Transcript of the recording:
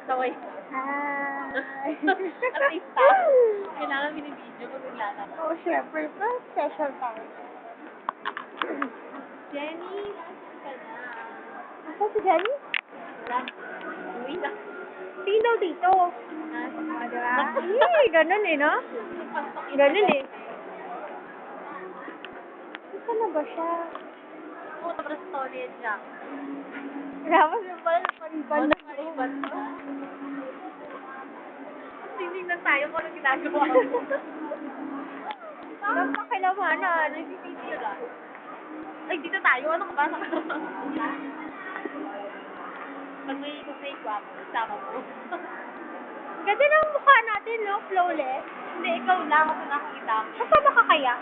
Saway. Hi! Artista. Kailangan binibidyo pag naglalaro. Oo, syempre. Pero special time. Jenny, ka na. Ako si Jenny? Wala. Uwi na. Sino dito? Ah, diba? Eh, ganun eh, no? Ganun eh. Saan na ba siya? Oo, tapos story yan siya. Tapos yung pala sa pariban na Pariban to. Titignan tayo kung anong ginagawa ko. Ang pakilamanan. Nagsisisi lang. Ay, dito tayo. Ano ka ba? Pag may gwapo, sama mo. Ganda ng mukha natin, no? Flawless. Hindi, ikaw lang ako nakakita mo. Kasama ka kaya?